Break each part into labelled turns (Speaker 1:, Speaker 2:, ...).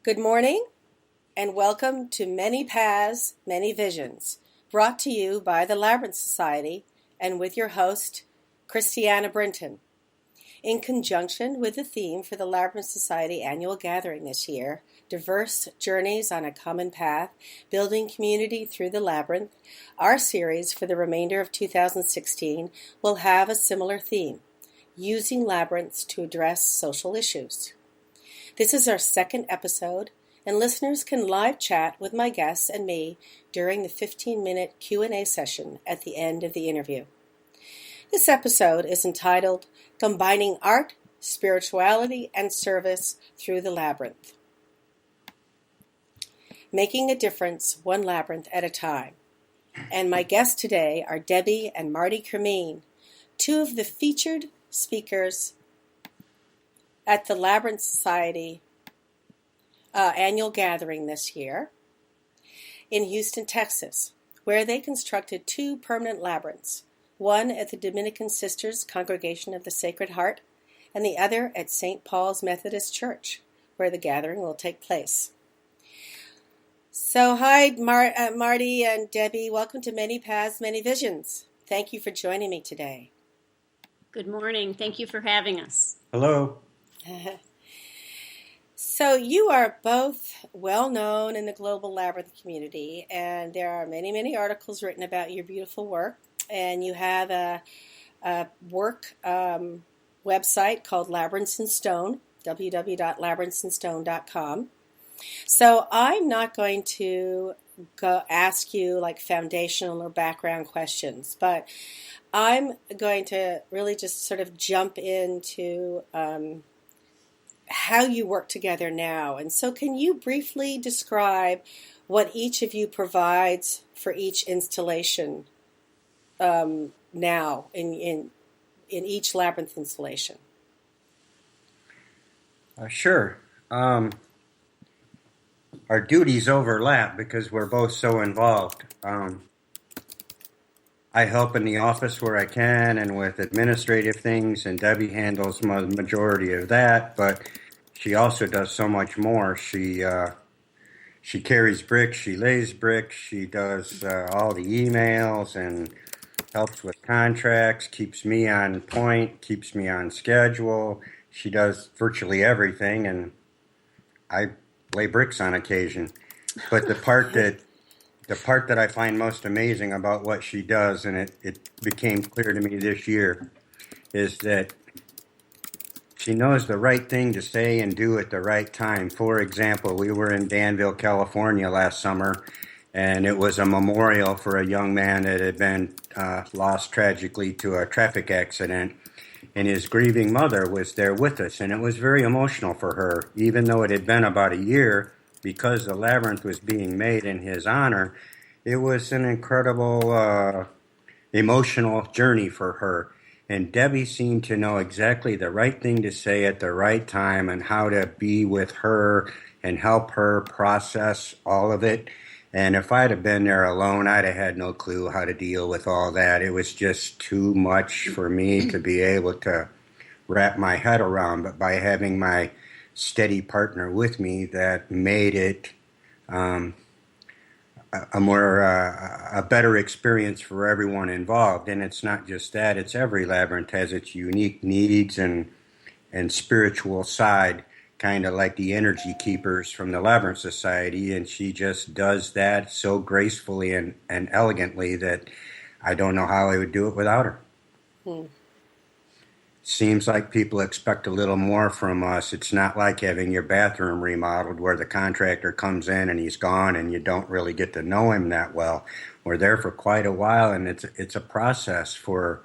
Speaker 1: Good morning and welcome to Many Paths, Many Visions, brought to you by the Labyrinth Society and with your host, Christiana Brinton. In conjunction with the theme for the Labyrinth Society annual gathering this year, Diverse Journeys on a Common Path, Building Community Through the Labyrinth, our series for the remainder of 2016 will have a similar theme, using labyrinths to address social issues. This is our second episode, and listeners can live chat with my guests and me during the 15-minute Q&A session at the end of the interview. This episode is entitled Combining Art, Spirituality, and Service Through the Labyrinth. Making a difference one labyrinth at a time. And my guests today are Debi and Marty Kermeen, two of the featured speakers at the Labyrinth Society annual gathering this year in Houston, Texas, where they constructed two permanent labyrinths, one at the Dominican Sisters Congregation of the Sacred Heart and the other at St. Paul's Methodist Church, where the gathering will take place. So hi, Marty and Debi. Welcome to Many Paths, Many Visions. Thank you for joining me today.
Speaker 2: Good morning. Thank you for having us.
Speaker 3: Hello.
Speaker 1: So you are both well known in the global labyrinth community, and there are many, many articles written about your beautiful work. And you have a work website called Labyrinths in Stone, www.labyrinthsinstone.com. So I'm not going to ask you like foundational or background questions, but I'm going to really just sort of jump into how you work together now. And so can you briefly describe what each of you provides for each installation now in each labyrinth installation?
Speaker 3: Sure. Our duties overlap because we're both so involved. I help in the office where I can and with administrative things, and Debi handles the majority of that, but she also does so much more. She carries bricks, she lays bricks, she does all the emails and helps with contracts, keeps me on point, keeps me on schedule. She does virtually everything, and I lay bricks on occasion. But the part that I find most amazing about what she does, and it became clear to me this year, is that she knows the right thing to say and do at the right time. For example, we were in Danville, California last summer, and it was a memorial for a young man that had been lost tragically to a traffic accident. And his grieving mother was there with us, and it was very emotional for her, even though it had been about a year. Because the labyrinth was being made in his honor, it was an incredible emotional journey for her. And Debi seemed to know exactly the right thing to say at the right time and how to be with her and help her process all of it. And if I'd have been there alone, I'd have had no clue how to deal with all that. It was just too much for me to be able to wrap my head around. But by having my steady partner with me, that made it a better experience for everyone involved. And it's not just that; it's every labyrinth has its unique needs and spiritual side, kind of like the energy keepers from the Labyrinth Society. And she just does that so gracefully and elegantly that I don't know how I would do it without her. Seems like people expect a little more from us. It's not like having your bathroom remodeled where the contractor comes in and he's gone and you don't really get to know him that well. We're there for quite a while, and it's a process for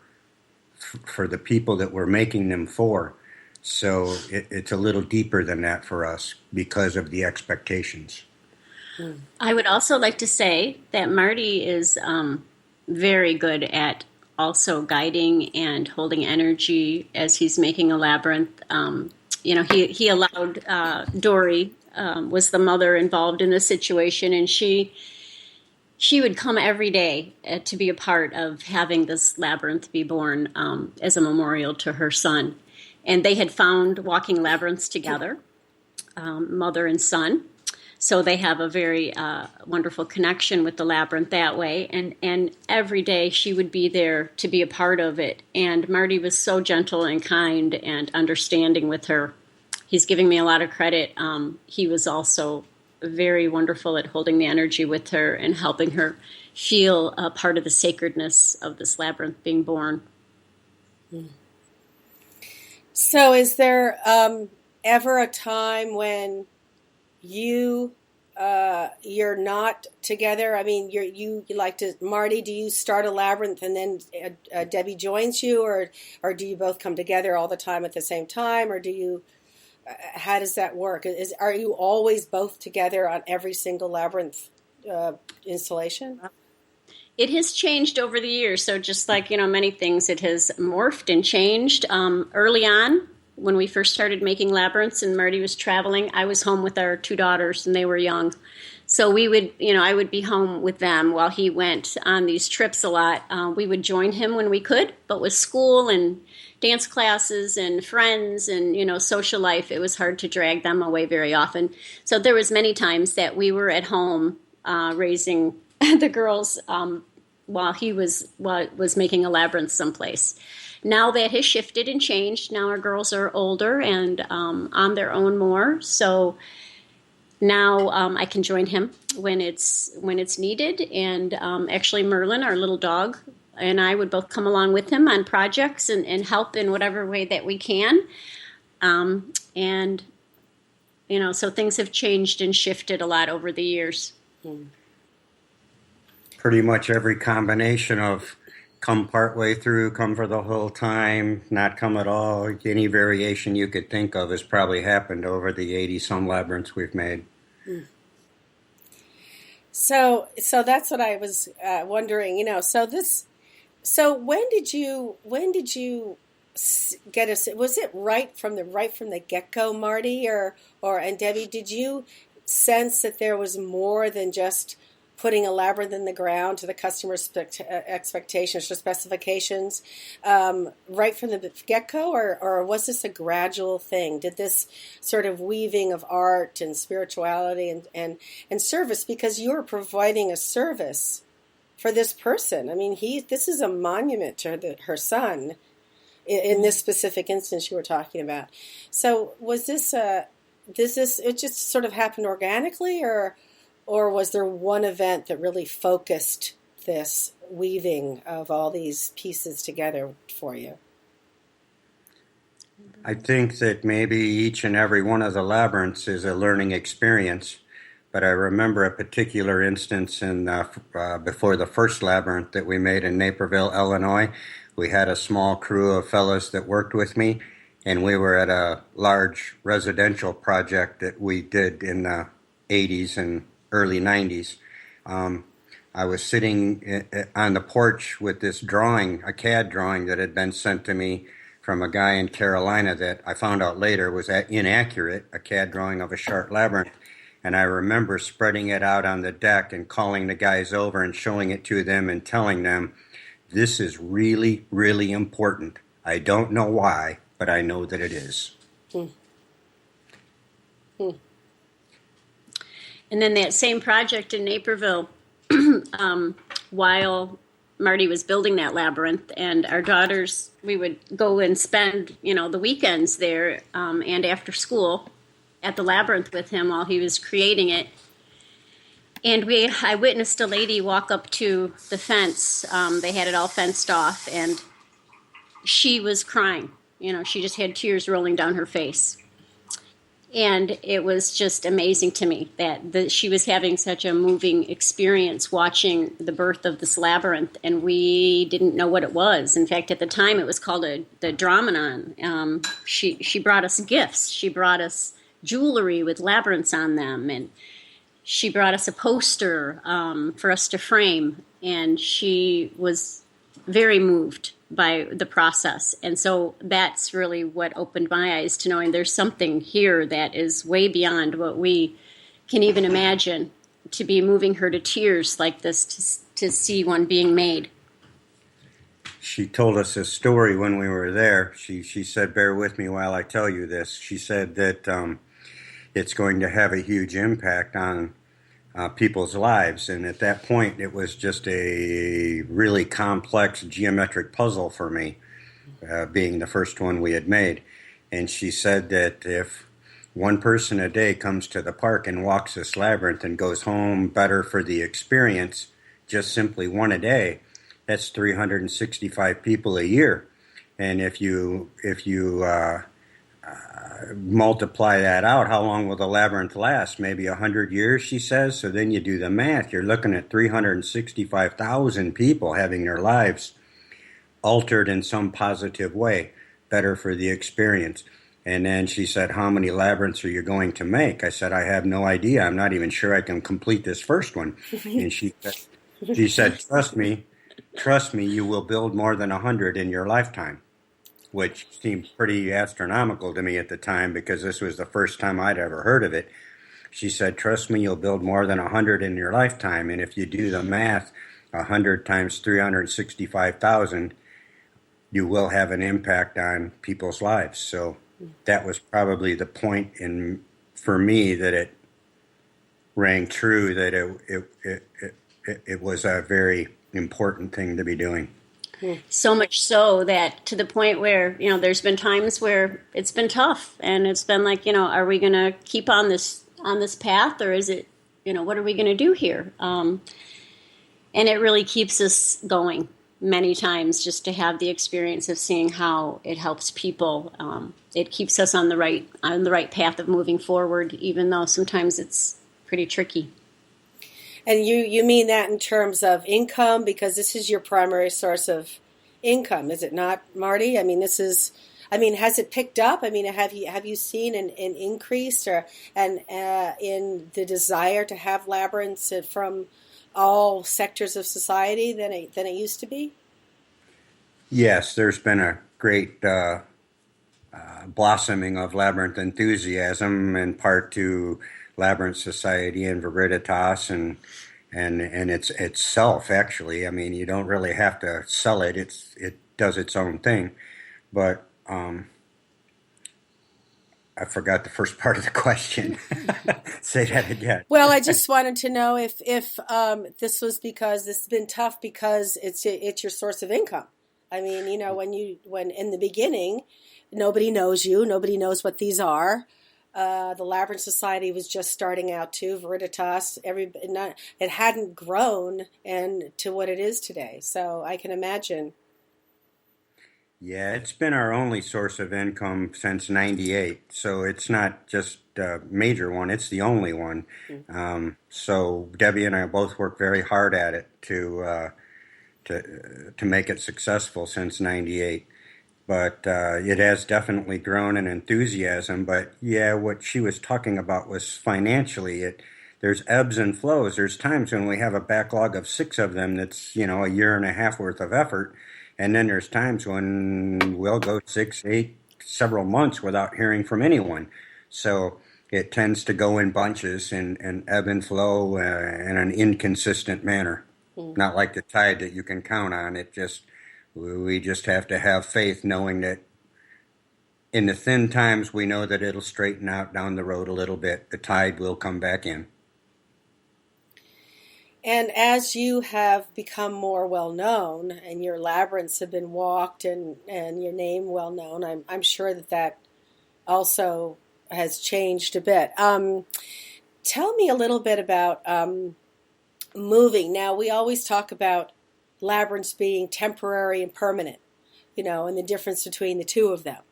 Speaker 3: the people that we're making them for. So it's a little deeper than that for us because of the expectations.
Speaker 2: I would also like to say that Marty is very good at also guiding and holding energy as he's making a labyrinth. He allowed Dory was the mother involved in the situation, and she would come every day to be a part of having this labyrinth be born as a memorial to her son. And they had found walking labyrinths together. mother and son. So they have a very wonderful connection with the labyrinth that way. And every day she would be there to be a part of it. And Marty was so gentle and kind and understanding with her. He's giving me a lot of credit. He was also very wonderful at holding the energy with her and helping her feel a part of the sacredness of this labyrinth being born.
Speaker 1: So is there ever a time when you're not together? I mean, you like to, Marty, do you start a labyrinth and then Debbie joins you, or do you both come together all the time at the same time, or do you, how does that work? Are you always both together on every single labyrinth installation?
Speaker 2: It has changed over the years. So just like, many things, it has morphed and changed. Early on, when we first started making labyrinths and Marty was traveling, I was home with our 2 daughters and they were young. So we would, I would be home with them while he went on these trips a lot. We would join him when we could, but with school and dance classes and friends and, social life, it was hard to drag them away very often. So there was many times that we were at home raising the girls while he was making a labyrinth someplace. Now that has shifted and changed. Now our girls are older and on their own more. So now I can join him when it's needed. And actually Merlin, our little dog, and I would both come along with him on projects and help in whatever way that we can. So things have changed and shifted a lot over the years.
Speaker 3: Pretty much every combination of come partway through, come for the whole time, not come at all. Any variation you could think of has probably happened over the 80-some labyrinths we've made.
Speaker 1: So that's what I was wondering. So when did you get us? Was it right from the get-go, Marty, and Debbie? Did you sense that there was more than just putting a labyrinth in the ground to the customer's expectations or specifications right from the get-go, or was this a gradual thing? Did this sort of weaving of art and spirituality and service, because you're providing a service for this person? I mean, this is a monument to her son in this specific instance you were talking about. So was this it just sort of happened organically, or was there one event that really focused this weaving of all these pieces together for you?
Speaker 3: I think that maybe each and every one of the labyrinths is a learning experience, but I remember a particular instance before the first labyrinth that we made in Naperville, Illinois. We had a small crew of fellows that worked with me, and we were at a large residential project that we did in the 80s and early 90s. I was sitting on the porch with this drawing, a CAD drawing that had been sent to me from a guy in Carolina that I found out later was inaccurate, a CAD drawing of a shark labyrinth. And I remember spreading it out on the deck and calling the guys over and showing it to them and telling them, this is really, really important. I don't know why, but I know that it is.
Speaker 2: And then that same project in Naperville, while Marty was building that labyrinth, and our daughters, we would go and spend, the weekends there and after school at the labyrinth with him while he was creating it. And I witnessed a lady walk up to the fence. They had it all fenced off, and she was crying. She just had tears rolling down her face. And it was just amazing to me that she was having such a moving experience watching the birth of this labyrinth, and we didn't know what it was. In fact, at the time, it was called the Dramanon. She brought us gifts. She brought us jewelry with labyrinths on them, and she brought us a poster for us to frame, and she was very moved by the process. And so that's really what opened my eyes to knowing there's something here that is way beyond what we can even imagine, to be moving her to tears like this to see one being made.
Speaker 3: She told us a story when we were there. She said, bear with me while I tell you this. She said that it's going to have a huge impact on people's lives. And at that point, it was just a really complex geometric puzzle for me, being the first one we had made. And she said that if one person a day comes to the park and walks this labyrinth and goes home better for the experience, just simply one a day, that's 365 people a year. And if you multiply that out, how long will the labyrinth last? Maybe 100 years, she says. So then you do the math. You're looking at 365,000 people having their lives altered in some positive way, better for the experience. And then she said, how many labyrinths are you going to make? I said, I have no idea. I'm not even sure I can complete this first one. And she said, trust me, you will build more than 100 in your lifetime, which seemed pretty astronomical to me at the time because this was the first time I'd ever heard of it. She said, trust me, you'll build more than 100 in your lifetime. And if you do the math, 100 times 365,000, you will have an impact on people's lives. So that was probably the point for me that it rang true, that it was a very important thing to be doing.
Speaker 2: So much so that to the point where, there's been times where it's been tough and it's been like, are we going to keep on this path, or is it, what are we going to do here? And it really keeps us going many times just to have the experience of seeing how it helps people. It keeps us on the right path of moving forward, even though sometimes it's pretty tricky.
Speaker 1: And you mean that in terms of income, because this is your primary source of income, is it not, Marty? I mean, has it picked up? I mean, have you seen an increase in the desire to have labyrinths from all sectors of society than it used to be?
Speaker 3: Yes, there's been a great blossoming of labyrinth enthusiasm, in part to Labyrinth Society and Veritas and it's itself, actually. I mean, you don't really have to sell it. It does its own thing. But I forgot the first part of the question. Say that again.
Speaker 1: Well, I just wanted to know if this was because this has been tough because it's your source of income. I mean, when in the beginning, nobody knows you, nobody knows what these are. The Labyrinth Society was just starting out too. Veritas, it hadn't grown to what it is today. So I can imagine.
Speaker 3: Yeah, it's been our only source of income since '98. So it's not just a major one; it's the only one. Mm-hmm. So Debbie and I both worked very hard at it to make it successful since '98. But it has definitely grown in enthusiasm. But yeah, what she was talking about was financially. There's ebbs and flows. There's times when we have a backlog of 6 of them that's, a year and a half worth of effort. And then there's times when we'll go 6, 8, several months without hearing from anyone. So it tends to go in bunches and ebb and flow in an inconsistent manner. Not like the tide that you can count on. We just have to have faith, knowing that in the thin times, we know that it'll straighten out down the road a little bit. The tide will come back in.
Speaker 1: And as you have become more well-known and your labyrinths have been walked and your name well-known, I'm sure that also has changed a bit. Tell me a little bit about moving. Now, we always talk about labyrinths being temporary and permanent, and the difference between the two of them.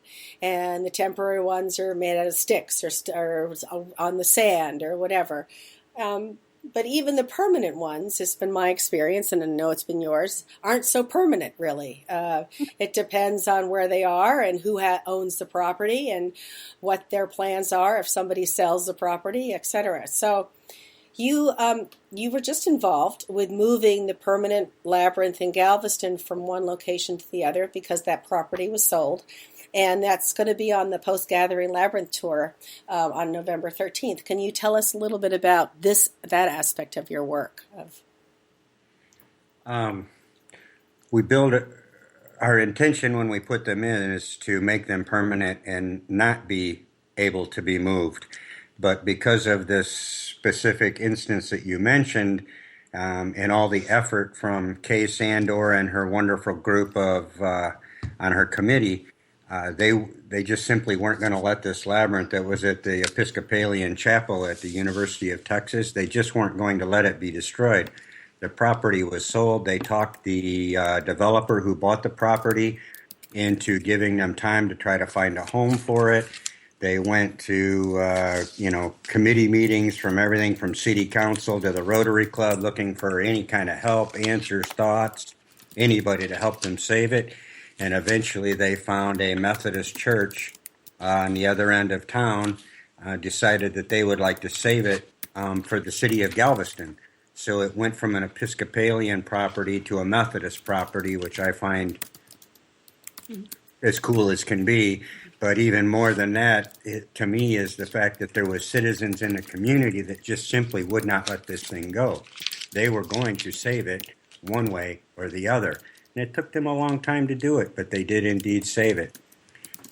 Speaker 1: And the temporary ones are made out of sticks or on the sand or whatever. But even the permanent ones, it's been my experience, and I know it's been yours, aren't so permanent, really. It depends on where they are and who owns the property and what their plans are, if somebody sells the property, etc. So you were just involved with moving the permanent labyrinth in Galveston from one location to the other because that property was sold. And that's going to be on the Post-Gathering Labyrinth Tour on November 13th. Can you tell us a little bit about that aspect of your work?
Speaker 3: We build it. Our intention when we put them in is to make them permanent and not be able to be moved. But because of this specific instance that you mentioned, and all the effort from Kay Sandor and her wonderful group of on her committee, they just simply weren't going to let this labyrinth that was at the Episcopalian Chapel at the University of Texas. They just weren't going to let it be destroyed. The property was sold. They talked the developer who bought the property into giving them time to try to find a home for it. They went to, committee meetings from everything from city council to the Rotary Club looking for any kind of help, answers, thoughts, anybody to help them save it. And eventually they found a Methodist church on the other end of town, decided that they would like to save it for the city of Galveston. So it went from an Episcopalian property to a Methodist property, which I find as cool as can be. But even more than that, to me, is the fact that there was citizens in the community that just simply would not let this thing go. They were going to save it one way or the other. And it took them a long time to do it, but they did indeed save it.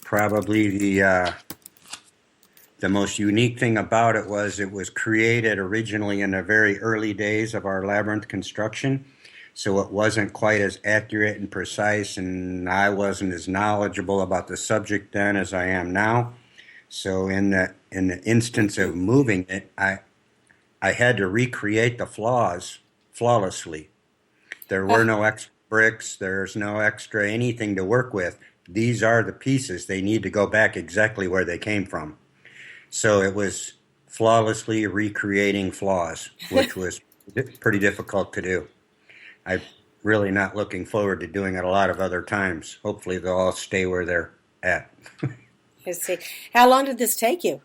Speaker 3: Probably the most unique thing about it was created originally in the very early days of our labyrinth construction. So it wasn't quite as accurate and precise, and I wasn't as knowledgeable about the subject then as I am now. So in the instance of moving it, I had to recreate the flaws flawlessly. There were no extra bricks. There's no extra anything to work with. These are the pieces. They need to go back exactly where they came from. So it was flawlessly recreating flaws, which was pretty difficult to do. I'm really not looking forward to doing it a lot of other times. Hopefully they'll all stay where they're at.
Speaker 1: I see. How long did this take you?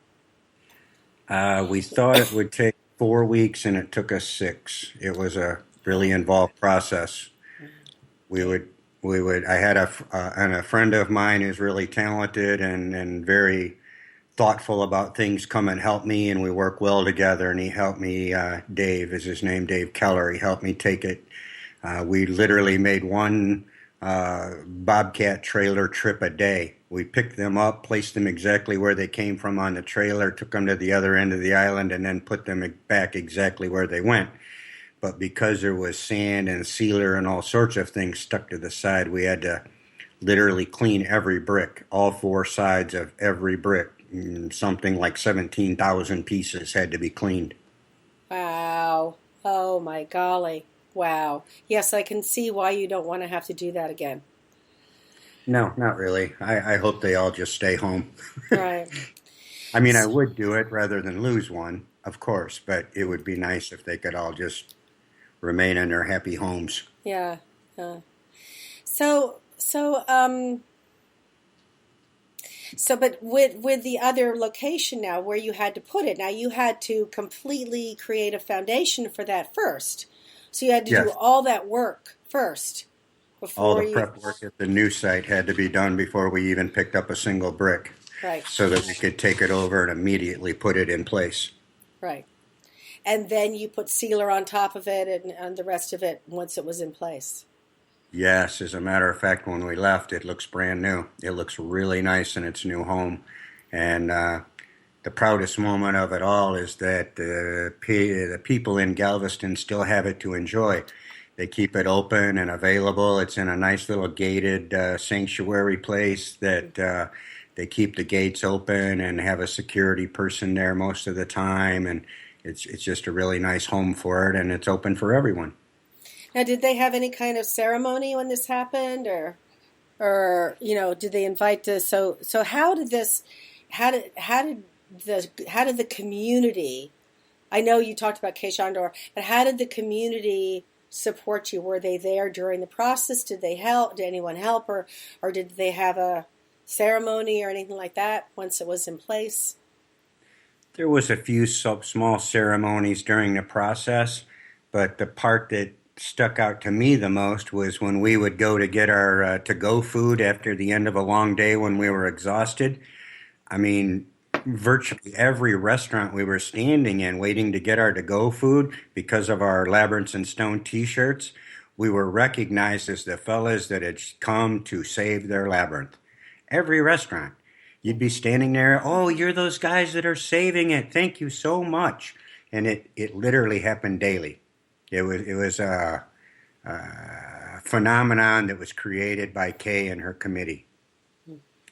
Speaker 3: We thought it would take 4 weeks, and it took us 6. It was a really involved process. I had a friend of mine who's really talented and very thoughtful about things come and help me, and we work well together, and he helped me. Dave is his name, Dave Keller. He helped me take it. We literally made one Bobcat trailer trip a day. We picked them up, placed them exactly where they came from on the trailer, took them to the other end of the island, and then put them back exactly where they went. But because there was sand and sealer and all sorts of things stuck to the side, we had to literally clean every brick, all 4 sides of every brick. Something like 17,000 pieces had to be cleaned.
Speaker 1: Wow. Oh, my golly. Wow. Yes, I can see why you don't want to have to do that again.
Speaker 3: No, not really. I hope they all just stay home.
Speaker 1: Right.
Speaker 3: I mean, I would do it rather than lose one, of course, but it would be nice if they could all just remain in their happy homes.
Speaker 1: Yeah. But with the other location now, where you had to put it, now you had to completely create a foundation for that first. So you had to do all that work first.
Speaker 3: All the prep work at the new site had to be done before we even picked up a single brick.
Speaker 1: Right.
Speaker 3: So that we could take it over and immediately put it in place.
Speaker 1: Right. And then you put sealer on top of it and the rest of it once it was in place.
Speaker 3: Yes, as a matter of fact, when we left, it looks brand new. It looks really nice in its new home. And the proudest moment of it all is that the people in Galveston still have it to enjoy. They keep it open and available. It's in a nice little gated sanctuary place that they keep the gates open and have a security person there most of the time. And it's just a really nice home for it, and it's open for everyone.
Speaker 1: Now, did they have any kind of ceremony when this happened, or did they invite the so how did the community? I know you talked about Kay Sandor, but how did the community support you? Were they there during the process? Did they help? Did anyone help, or did they have a ceremony or anything like that once it was in place?
Speaker 3: There was a few small ceremonies during the process, but the part that stuck out to me the most was when we would go to get our to-go food after the end of a long day when we were exhausted. I mean, virtually every restaurant we were standing in waiting to get our to-go food, because of our Labyrinths and Stone t-shirts, we were recognized as the fellas that had come to save their labyrinth. Every restaurant. You'd be standing there, oh, you're those guys that are saving it. Thank you so much. And it literally happened daily. It was a phenomenon that was created by Kay and her committee.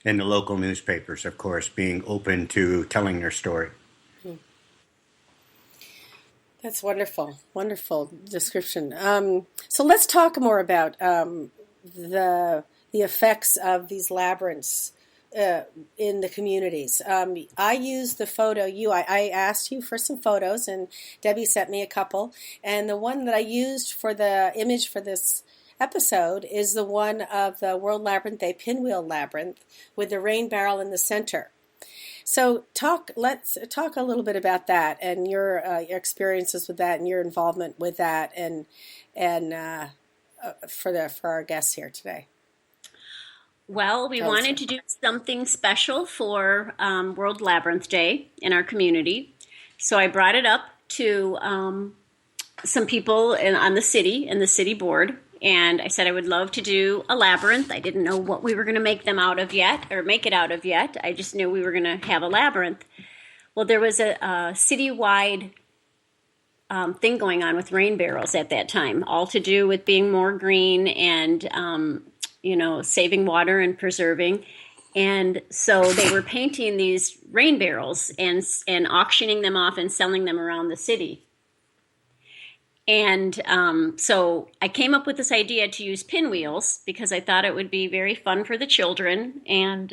Speaker 3: And the local newspapers, of course, being open to telling their story.
Speaker 1: That's wonderful. Wonderful description. So let's talk more about the effects of these labyrinths in the communities. I used the photo I asked you for some photos, and Debbie sent me a couple. And the one that I used for the image for this episode is the one of the World Labyrinth Day Pinwheel Labyrinth with the rain barrel in the center. So let's talk a little bit about that and your experiences with that and your involvement with that and for our guests here today.
Speaker 2: Well, we wanted to do something special for World Labyrinth Day in our community. So I brought it up to some people on the city and the city board. And I said I would love to do a labyrinth. I didn't know what we were going to make them out of yet, or make it out of yet. I just knew we were going to have a labyrinth. Well, there was a citywide thing going on with rain barrels at that time, all to do with being more green and, saving water and preserving. And so they were painting these rain barrels and auctioning them off and selling them around the city. And so I came up with this idea to use pinwheels because I thought it would be very fun for the children and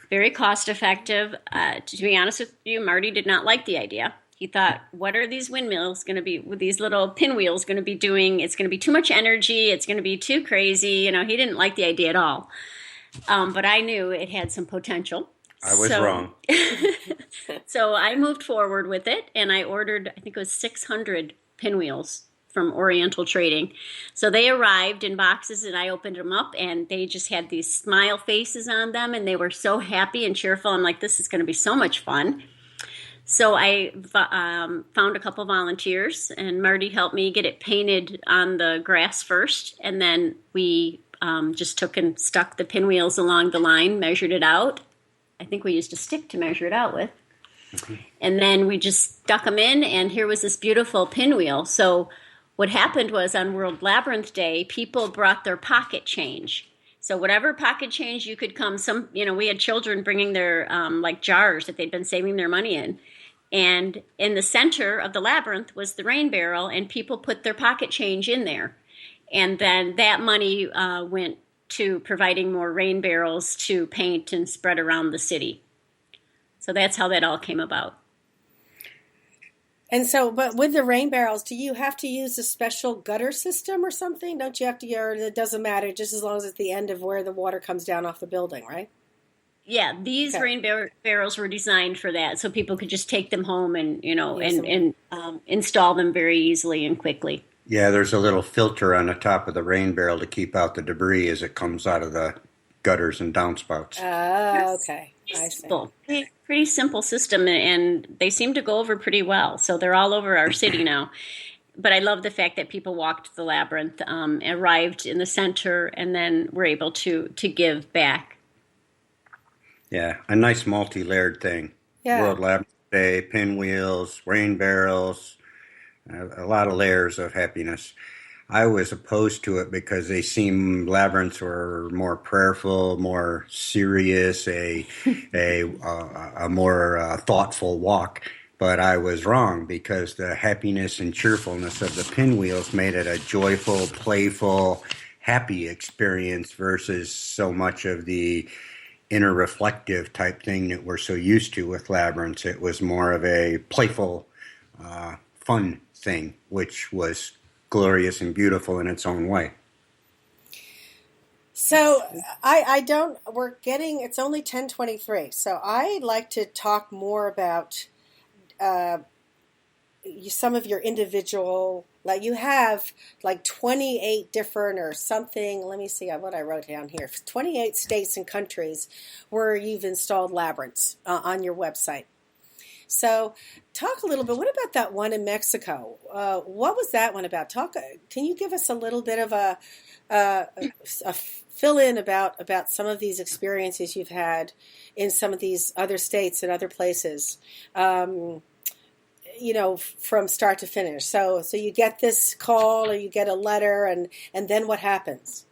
Speaker 2: very cost effective. To be honest with you, Marty did not like the idea. He thought, what are these windmills going to be, with these little pinwheels going to be doing? It's going to be too much energy. It's going to be too crazy. He didn't like the idea at all. But I knew it had some potential.
Speaker 3: I was wrong.
Speaker 2: So I moved forward with it, and I ordered, I think it was 600 pinwheels from Oriental Trading. So they arrived in boxes, and I opened them up, and they just had these smile faces on them, and they were so happy and cheerful. I'm like, this is going to be so much fun. So I found a couple volunteers, and Marty helped me get it painted on the grass first, and then we just took and stuck the pinwheels along the line, measured it out. I think we used a stick to measure it out with. Mm-hmm. And then we just stuck them in, and here was this beautiful pinwheel. So what happened was on World Labyrinth Day, people brought their pocket change. So whatever pocket change you could come, we had children bringing their jars that they'd been saving their money in. And in the center of the labyrinth was the rain barrel, and people put their pocket change in there. And then that money went to providing more rain barrels to paint and spread around the city. So that's how that all came about.
Speaker 1: And so, but with the rain barrels, do you have to use a special gutter system or something? Don't you have to, or it doesn't matter, just as long as it's the end of where the water comes down off the building, right?
Speaker 2: Yeah, these rain barrels were designed for that, so people could just take them home and, install them very easily and quickly.
Speaker 3: Yeah, there's a little filter on the top of the rain barrel to keep out the debris as it comes out of the gutters and downspouts.
Speaker 1: Oh, okay. I see.
Speaker 2: Pretty simple system, and they seem to go over pretty well. So they're all over our city now. But I love the fact that people walked the labyrinth, arrived in the center, and then were able to give back.
Speaker 3: Yeah, a nice multi-layered thing.
Speaker 1: Yeah.
Speaker 3: World Labyrinth Day, pinwheels, rain barrels, a lot of layers of happiness. I was opposed to it because they seem labyrinths were more prayerful, more serious, a more thoughtful walk. But I was wrong because the happiness and cheerfulness of the pinwheels made it a joyful, playful, happy experience versus so much of the inner reflective type thing that we're so used to with labyrinths. It was more of a playful, fun thing, which was glorious and beautiful in its own way.
Speaker 1: So it's only 10:23. So I'd like to talk more about some of your individual, like you have like 28 different or something, let me see what I wrote down here, 28 states and countries where you've installed labyrinths on your website. So talk a little bit, what about that one in Mexico? What was that one about? Can you give us a little bit of a fill in about some of these experiences you've had in some of these other states and other places, from start to finish. So you get this call or you get a letter, and then what happens?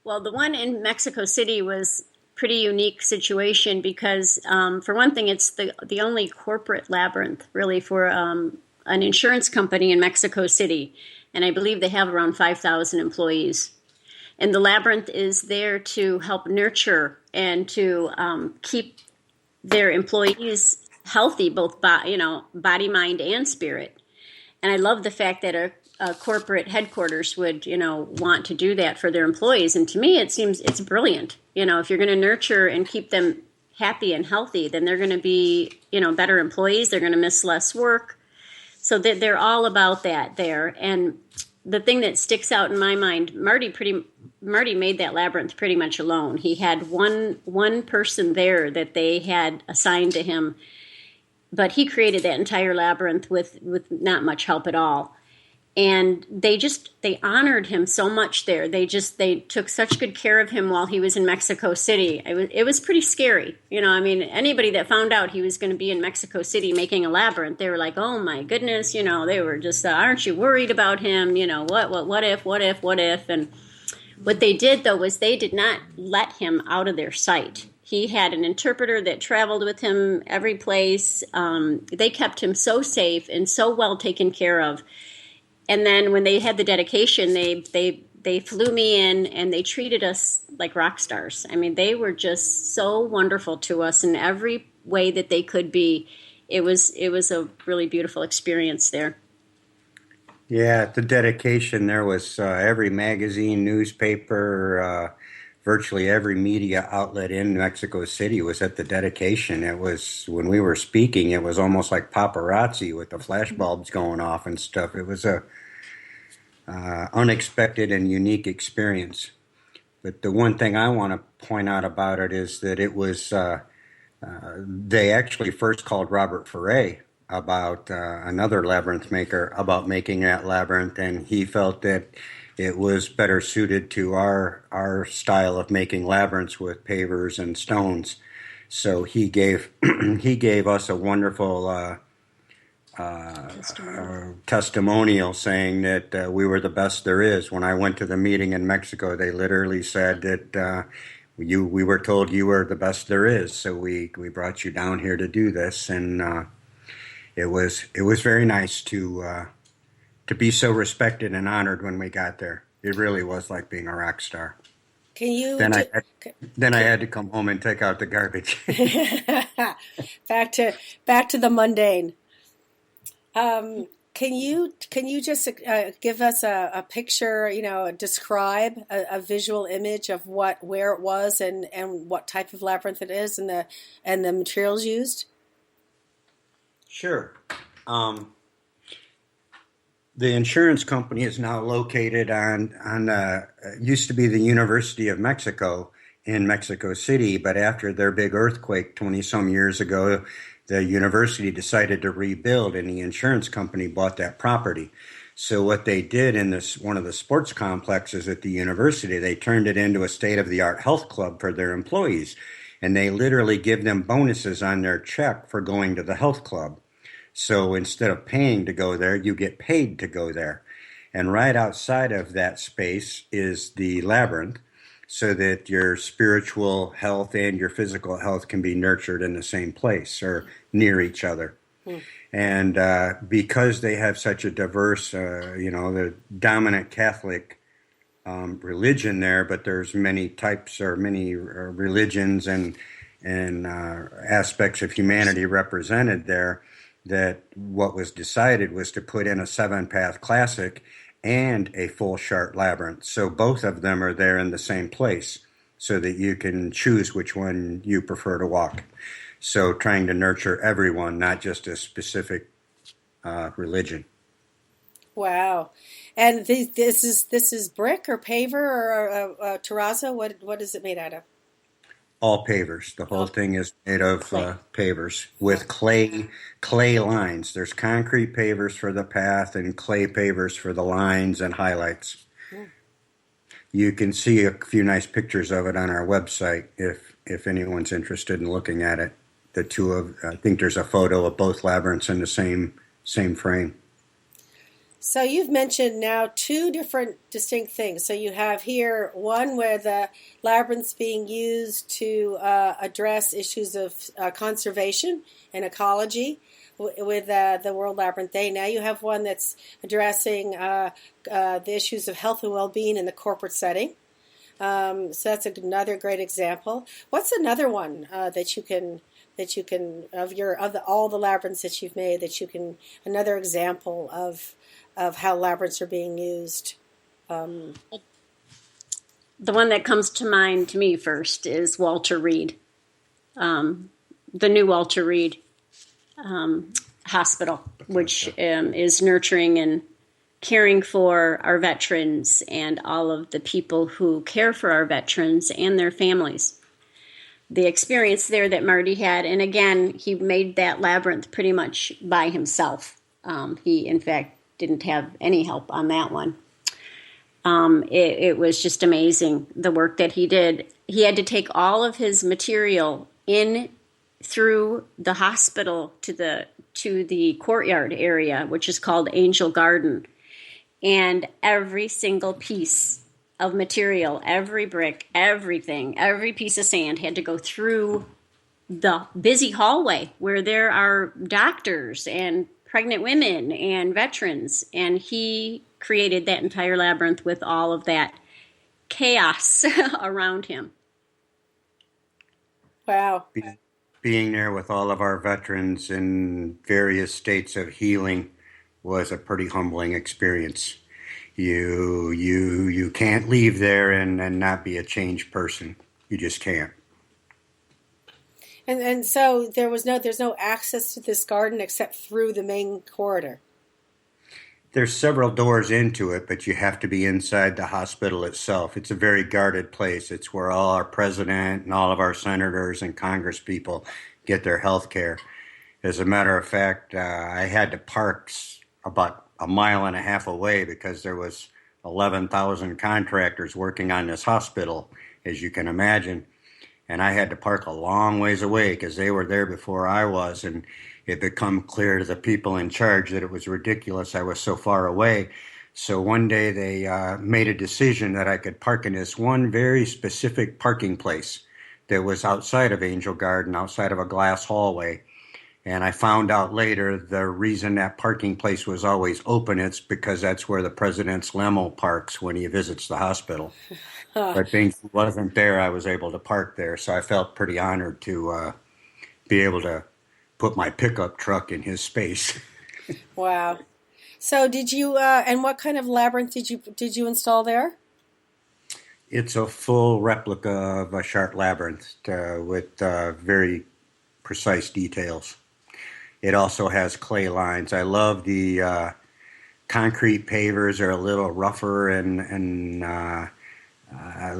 Speaker 2: Well, the one in Mexico City was pretty unique situation because, for one thing, it's the only corporate labyrinth really for an insurance company in Mexico City, and I believe they have around 5,000 employees. And the labyrinth is there to help nurture and to keep their employees healthy, both body, mind, and spirit. And I love the fact that a corporate headquarters would, want to do that for their employees. And to me, it seems it's brilliant. If you're going to nurture and keep them happy and healthy, then they're going to be, better employees. They're going to miss less work. So they're all about that there. And the thing that sticks out in my mind, Marty made that labyrinth pretty much alone. He had one person there that they had assigned to him, but he created that entire labyrinth with not much help at all. And they honored him so much there. They took such good care of him while he was in Mexico City. It was pretty scary. Anybody that found out he was going to be in Mexico City making a labyrinth, they were like, oh my goodness, they were just, aren't you worried about him? What if? And what they did though was they did not let him out of their sight. He had an interpreter that traveled with him every place. They kept him so safe and so well taken care of. And then when they had the dedication, they flew me in and they treated us like rock stars. They were just so wonderful to us in every way that they could be. It was a really beautiful experience there.
Speaker 3: Yeah, at the dedication, there was every magazine, newspaper, virtually every media outlet in Mexico City was at the dedication. It was, when we were speaking, it was almost like paparazzi with the flash bulbs going off and stuff. It was a unexpected and unique experience. But the one thing I want to point out about it is that it was, they actually first called Robert Ferre about another labyrinth maker about making that labyrinth, and he felt that it was better suited to our style of making labyrinths with pavers and stones. So he gave us a wonderful testimonial saying that we were the best there is. When I went to the meeting in Mexico, they literally said that we were told you were the best there is. So we brought you down here to do this, and it was very nice to be so respected and honored when we got there. It really was like being a rock star.
Speaker 1: Can you?
Speaker 3: Then I had to come home and take out the garbage.
Speaker 1: back to the mundane. Can you just give us a picture? Describe a visual image of where it was and what type of labyrinth it is and the materials used.
Speaker 3: Sure. The insurance company is now located on used to be the University of Mexico in Mexico City, but after their big earthquake 20-some years ago, the university decided to rebuild, and the insurance company bought that property. So what they did in one of the sports complexes at the university, they turned it into a state-of-the-art health club for their employees, and they literally give them bonuses on their check for going to the health club. So instead of paying to go there, you get paid to go there. And right outside of that space is the labyrinth, so that your spiritual health and your physical health can be nurtured in the same place or near each other. And because they have such a diverse, the dominant Catholic religion there, but there's many types or many religions and aspects of humanity represented there, that what was decided was to put in a 7-path classic and a full chart labyrinth. So both of them are there in the same place so that you can choose which one you prefer to walk. So trying to nurture everyone, not just a specific religion.
Speaker 1: Wow. And this is brick or paver or terrazzo? What is it made out of?
Speaker 3: All pavers. The whole thing is made of pavers with clay lines. There's concrete pavers for the path and clay pavers for the lines and highlights. You can see a few nice pictures of it on our website if anyone's interested in looking at it. I think there's a photo of both labyrinths in the same frame.
Speaker 1: So you've mentioned now two different distinct things. So you have here one where the labyrinth's being used to address issues of conservation and ecology with the World Labyrinth Day. Now you have one that's addressing the issues of health and well-being in the corporate setting. So that's another great example. What's another one that you can all the labyrinths that you've made another example of how labyrinths are being used?
Speaker 2: The one that comes to mind to me first is Walter Reed, the new Walter Reed Hospital, which is nurturing and caring for our veterans and all of the people who care for our veterans and their families. The experience there that Marty had, and again, he made that labyrinth pretty much by himself. He, in fact, didn't have any help on that one. It was just amazing, the work that he did. He had to take all of his material in through the hospital to the courtyard area, which is called Angel Garden. And every single piece of material, every brick, everything, every piece of sand had to go through the busy hallway where there are doctors and pregnant women and veterans. And he created that entire labyrinth with all of that chaos around him.
Speaker 1: Wow.
Speaker 3: Being there with all of our veterans in various states of healing was a pretty humbling experience. You can't leave there and not be a changed person. You just can't.
Speaker 1: And so there's no access to this garden except through the main corridor.
Speaker 3: There's several doors into it, but you have to be inside the hospital itself. It's a very guarded place. It's where all our president and all of our senators and Congress people get their health care. As a matter of fact, I had to park about a mile and a half away because there was 11,000 contractors working on this hospital, as you can imagine. And I had to park a long ways away because they were there before I was. And it became clear to the people in charge that it was ridiculous I was so far away. So one day they made a decision that I could park in this one very specific parking place that was outside of Angel Garden, outside of a glass hallway. And I found out later the reason that parking place was always open, it's because that's where the president's limo parks when he visits the hospital. But being he wasn't there, I was able to park there. So I felt pretty honored to be able to put my pickup truck in his space.
Speaker 1: Wow. So did you, and what kind of labyrinth did you install there?
Speaker 3: It's a full replica of a Chart labyrinth with very precise details. It also has clay lines. I love the concrete pavers are a little rougher and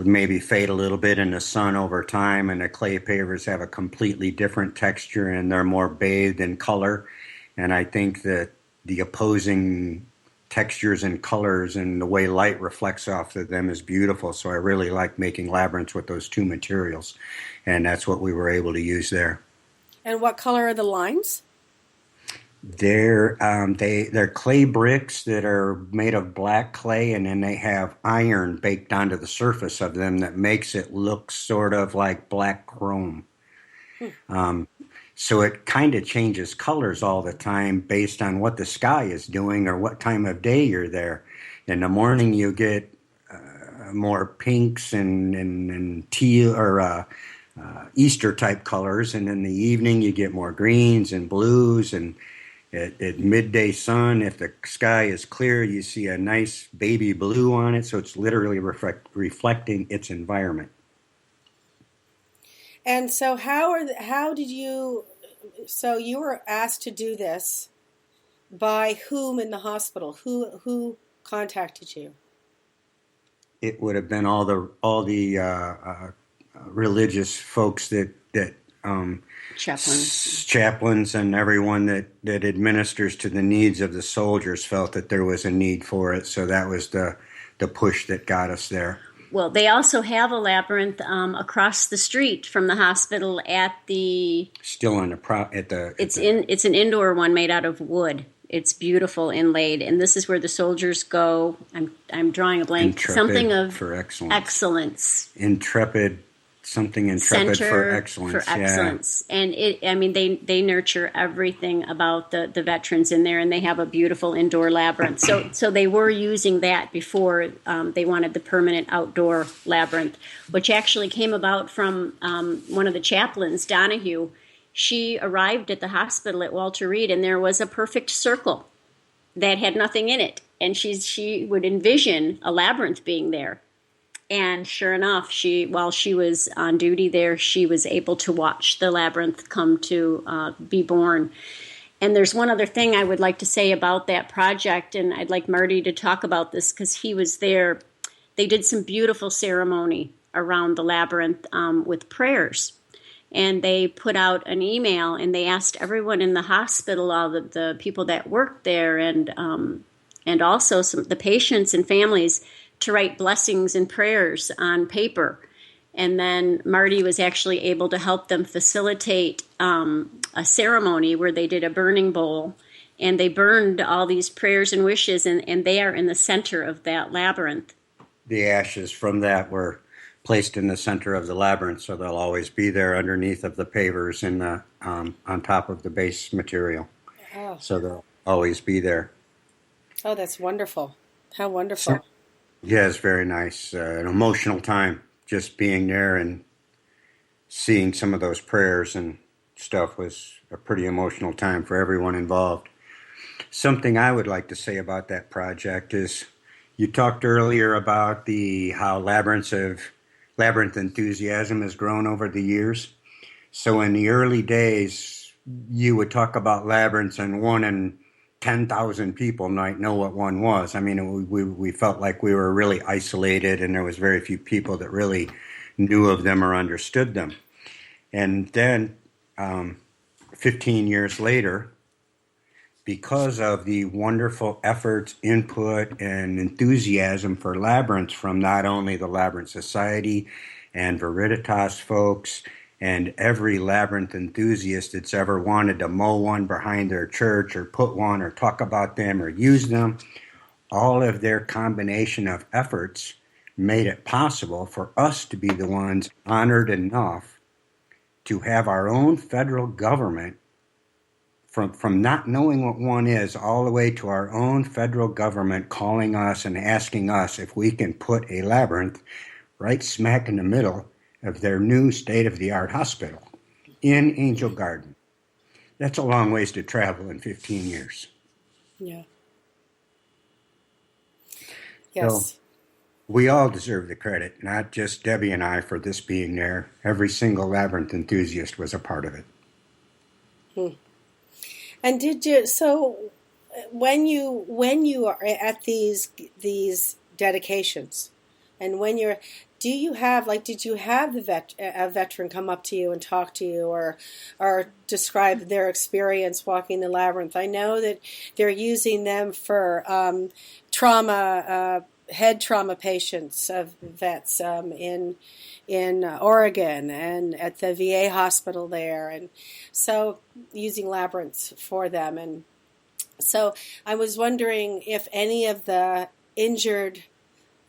Speaker 3: maybe fade a little bit in the sun over time, and the clay pavers have a completely different texture and they're more bathed in color. And I think that the opposing textures and colors and the way light reflects off of them is beautiful. So I really like making labyrinths with those two materials, and that's what we were able to use there.
Speaker 1: And what color are the lines?
Speaker 3: They're clay bricks that are made of black clay, and then they have iron baked onto the surface of them that makes it look sort of like black chrome. So it kind of changes colors all the time based on what the sky is doing or what time of day you're there. In the morning you get more pinks and teal or Easter type colors, and in the evening you get more greens and blues, and at midday sun, if the sky is clear, you see a nice baby blue on it, so it's literally reflecting its environment.
Speaker 1: And so so you were asked to do this by whom in the hospital? Who contacted you?
Speaker 3: It would have been all the religious folks that chaplains and everyone that administers to the needs of the soldiers felt that there was a need for it. So that was the push that got us there.
Speaker 2: Well, they also have a labyrinth across the street from the hospital at the.
Speaker 3: Still in
Speaker 2: It's an indoor one made out of wood. It's beautiful, inlaid, and this is where the soldiers go. I'm drawing a blank.
Speaker 3: Intrepid
Speaker 2: something of
Speaker 3: for excellence.
Speaker 2: Excellence.
Speaker 3: Intrepid
Speaker 2: Center
Speaker 3: for excellence.
Speaker 2: For excellence, yeah. And they nurture everything about the veterans in there, and they have a beautiful indoor labyrinth. So they were using that before they wanted the permanent outdoor labyrinth, which actually came about from one of the chaplains, Donahue. She arrived at the hospital at Walter Reed, and there was a perfect circle that had nothing in it, and she would envision a labyrinth being there. And sure enough, while she was on duty there, she was able to watch the labyrinth come to be born. And there's one other thing I would like to say about that project, and I'd like Marty to talk about this because he was there. They did some beautiful ceremony around the labyrinth with prayers. And they put out an email, and they asked everyone in the hospital, all the people that worked there, and also the patients and families, to write blessings and prayers on paper. And then Marty was actually able to help them facilitate a ceremony where they did a burning bowl, and they burned all these prayers and wishes, and they are in the center of that labyrinth.
Speaker 3: The ashes from that were placed in the center of the labyrinth, so they'll always be there underneath of the pavers and on top of the base material.
Speaker 1: Oh.
Speaker 3: So they'll always be there.
Speaker 1: Oh, that's wonderful. How wonderful.
Speaker 3: Yeah, it's very nice. An emotional time just being there and seeing some of those prayers and stuff was a pretty emotional time for everyone involved. Something I would like to say about that project is you talked earlier about how labyrinth enthusiasm has grown over the years. So in the early days, you would talk about labyrinths and 1 in 10,000 people might know what one was. I mean, we felt like we were really isolated, and there was very few people that really knew of them or understood them. And then 15 years later, because of the wonderful efforts, input, and enthusiasm for labyrinths from not only the Labyrinth Society and Veritas folks and every labyrinth enthusiast that's ever wanted to mow one behind their church or put one or talk about them or use them, all of their combination of efforts made it possible for us to be the ones honored enough to have our own federal government, from not knowing what one is all the way to our own federal government calling us and asking us if we can put a labyrinth right smack in the middle of their new state-of-the-art hospital in Angel Garden. That's a long ways to travel in 15 years.
Speaker 1: Yeah. Yes.
Speaker 3: So we all deserve the credit, not just Debbie and I, for this being there. Every single labyrinth enthusiast was a part of it.
Speaker 1: And when you are at these dedications, and when you're, did you have a veteran come up to you and talk to you or describe their experience walking the labyrinth? I know that they're using them for head trauma patients of vets in Oregon and at the VA hospital there, and so using labyrinths for them. And so I was wondering if any of the injured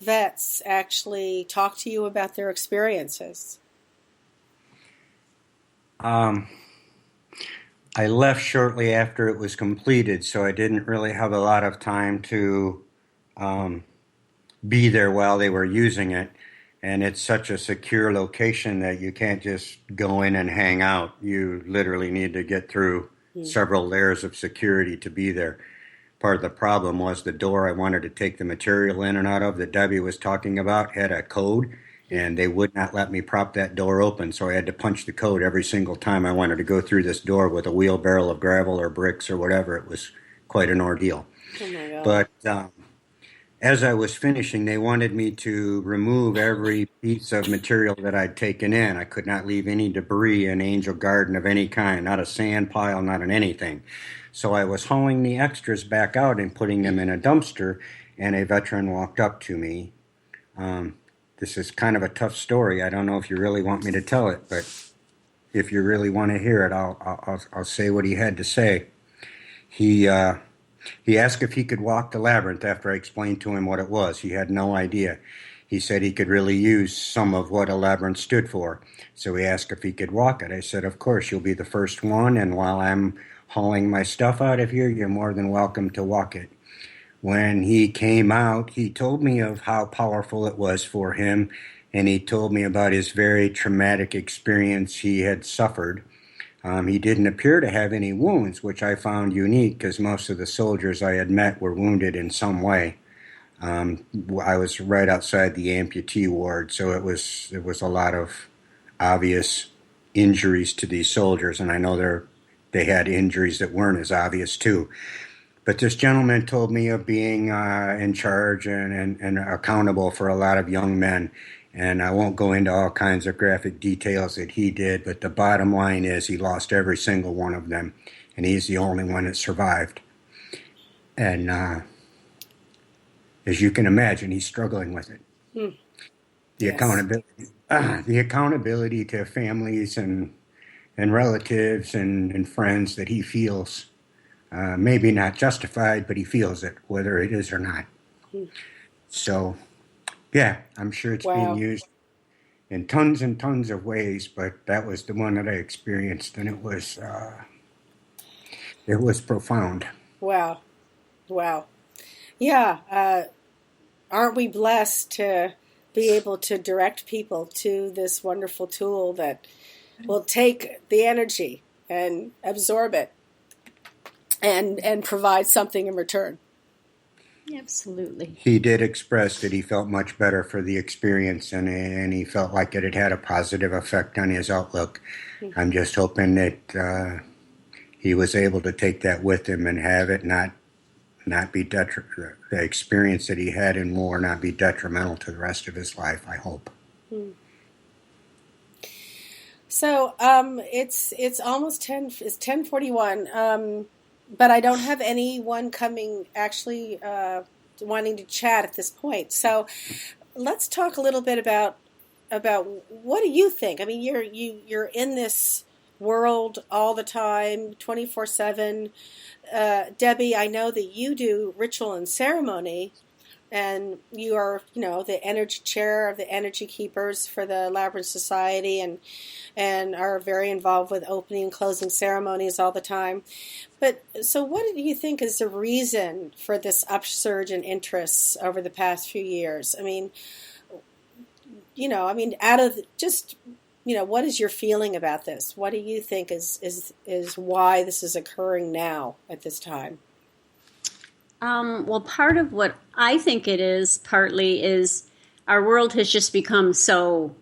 Speaker 1: vets actually talk to you about their experiences.
Speaker 3: I left shortly after it was completed, so I didn't really have a lot of time to be there while they were using it. And it's such a secure location that you can't just go in and hang out. You literally need to get through several layers of security to be there. Part of the problem was the door I wanted to take the material in and out of that Debbie was talking about had a code, and they would not let me prop that door open, so I had to punch the code every single time I wanted to go through this door with a wheelbarrow of gravel or bricks or whatever. It was quite an ordeal.
Speaker 1: Oh my God.
Speaker 3: But as I was finishing, they wanted me to remove every piece of material that I'd taken in. I could not leave any debris in Angel Garden of any kind, not a sand pile, not an anything. So I was hauling the extras back out and putting them in a dumpster, and a veteran walked up to me. this is kind of a tough story. I don't know if you really want me to tell it, but if you really want to hear it, I'll say what he had to say. He asked if he could walk the labyrinth after I explained to him what it was. He had no idea. He said he could really use some of what a labyrinth stood for. So he asked if he could walk it. I said, of course, you'll be the first one, and while I'm hauling my stuff out of here, you're more than welcome to walk it. When he came out, he told me of how powerful it was for him, and he told me about his very traumatic experience he had suffered. He didn't appear to have any wounds, which I found unique because most of the soldiers I had met were wounded in some way. I was right outside the amputee ward, so it was a lot of obvious injuries to these soldiers, and I know they had injuries that weren't as obvious too. But this gentleman told me of being in charge and accountable for a lot of young men. And I won't go into all kinds of graphic details that he did, but the bottom line is he lost every single one of them, and he's the only one that survived. And as you can imagine, he's struggling with it. The accountability to families and relatives and friends that he feels, maybe not justified, but he feels it, whether it is or not. So, yeah, I'm sure it's being used in tons and tons of ways, but that was the one that I experienced, and it was profound.
Speaker 1: Wow. Yeah, aren't we blessed to be able to direct people to this wonderful tool that will take the energy and absorb it and provide something in return?
Speaker 2: Absolutely.
Speaker 3: He did express that he felt much better for the experience, and he felt like it had had a positive effect on his outlook. I'm just hoping that he was able to take that with him and have it not be the experience that he had in war not be detrimental to the rest of his life, I hope.
Speaker 1: So it's almost 10. It's 10:41. But I don't have anyone coming actually wanting to chat at this point. So let's talk a little bit about what do you think? I mean, you're in this world all the time, 24/7. Debi, I know that you do ritual and ceremony, and you are, the energy chair of the energy keepers for the Labyrinth Society, and are very involved with opening and closing ceremonies all the time. But so what do you think is the reason for this upsurge in interests over the past few years? I mean, out of just, what is your feeling about this? What do you think is why this is occurring now at this time?
Speaker 2: Well, part of what I think it is, partly, is our world has just become so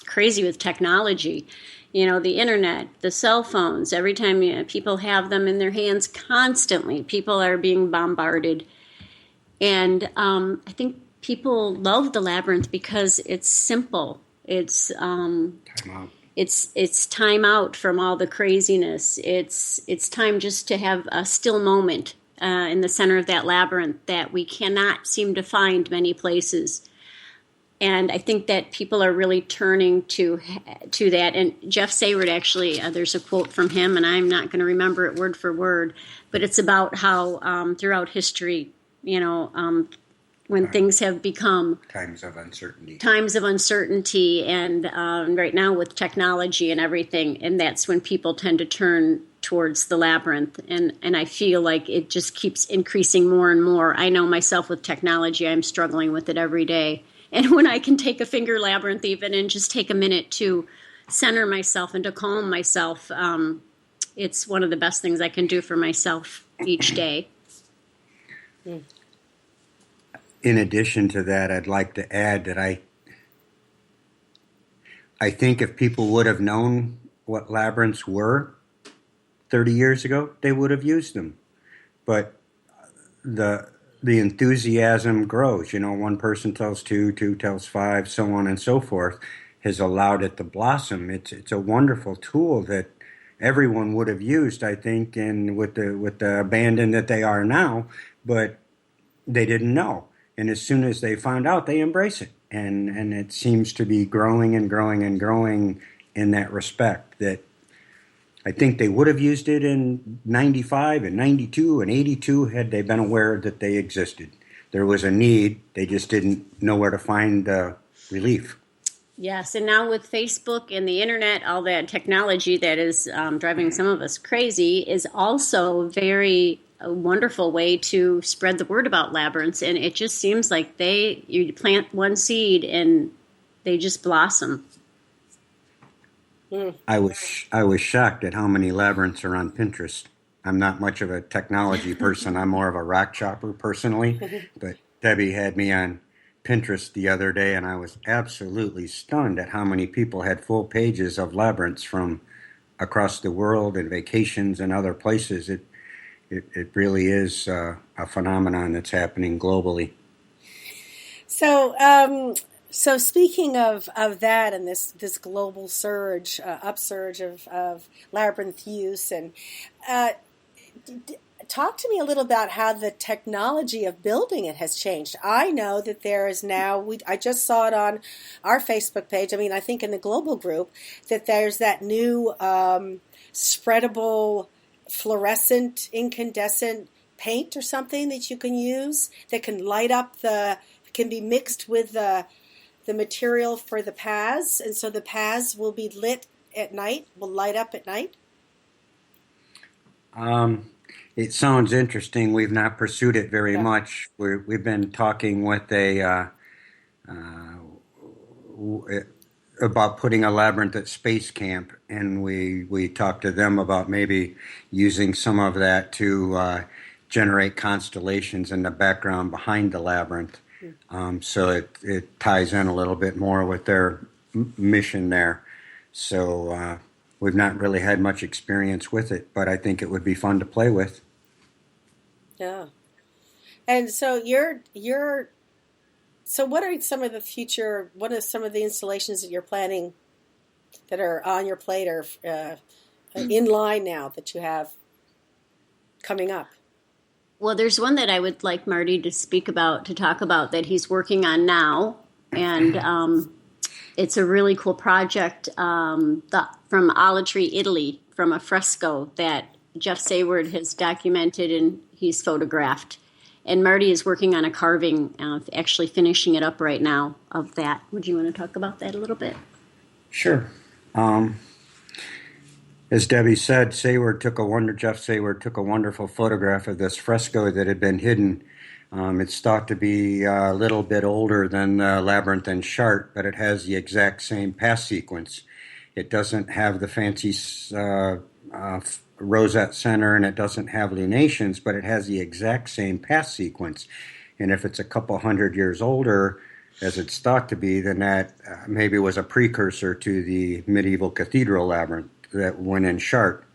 Speaker 2: crazy with technology. The internet, the cell phones, every time people have them in their hands constantly, people are being bombarded. And I think people love the Labyrinth because it's simple. It's time out. It's time out from all the craziness. It's time just to have a still moment in the center of that labyrinth that we cannot seem to find many places. And I think that people are really turning to that. And Jeff Sayward, actually, there's a quote from him, and I'm not going to remember it word for word, but it's about how throughout history, when things have become
Speaker 3: times of uncertainty,
Speaker 2: and right now with technology and everything, and that's when people tend to turn towards the labyrinth. And I feel like it just keeps increasing more and more. I know myself with technology, I'm struggling with it every day. And when I can take a finger labyrinth even and just take a minute to center myself and to calm myself, it's one of the best things I can do for myself each day.
Speaker 3: In addition to that, I'd like to add that I think if people would have known what labyrinths were 30 years ago, they would have used them. But the enthusiasm grows. One person tells two tells five, so on and so forth, has allowed it to blossom. It's a wonderful tool that everyone would have used, I think, and with the abandon that they are now, but they didn't know. And as soon as they found out, they embrace it. And it seems to be growing and growing and growing in that respect. That I think they would have used it in 95 and 92 and 82 had they been aware that they existed. There was a need. They just didn't know where to find relief.
Speaker 2: Yes, and now with Facebook and the internet, all that technology that is driving some of us crazy is also a wonderful way to spread the word about labyrinths. And it just seems like you plant one seed and they just blossom.
Speaker 3: I was shocked at how many labyrinths are on Pinterest. I'm not much of a technology person. I'm more of a rock chopper personally. But Debbie had me on Pinterest the other day, and I was absolutely stunned at how many people had full pages of labyrinths from across the world and vacations and other places. It really is a phenomenon that's happening globally.
Speaker 1: So speaking of that and this global surge, upsurge of labyrinth use, and talk to me a little about how the technology of building it has changed. I know that there is now, I just saw it on our Facebook page, I think in the global group, that there's that new spreadable fluorescent incandescent paint or something that you can use that can light up can be mixed with the material for the paths, and so the paths will be lit at night, will light up at night?
Speaker 3: It sounds interesting. We've not pursued it very much. We've been talking with about putting a labyrinth at Space Camp, and we talked to them about maybe using some of that to generate constellations in the background behind the labyrinth. So it ties in a little bit more with their mission there. So we've not really had much experience with it, but I think it would be fun to play with.
Speaker 1: Yeah. And so so what are some of the installations that you're planning that are on your plate or in line now that you have coming up?
Speaker 2: Well, there's one that I would like Marty to talk about that he's working on now, and it's a really cool project from Alatri, Italy, from a fresco that Jeff Sayward has documented and he's photographed. And Marty is working on a carving, actually finishing it up right now of that. Would you want to talk about that a little bit?
Speaker 3: Sure. As Debbie said, Jeff Sayward took a wonderful photograph of this fresco that had been hidden. It's thought to be a little bit older than the Labyrinth and Chart, but it has the exact same path sequence. It doesn't have the fancy rosette center, and it doesn't have lunations, but it has the exact same path sequence. And if it's a couple hundred years older, as it's thought to be, then that maybe was a precursor to the medieval cathedral labyrinth that went in Chart.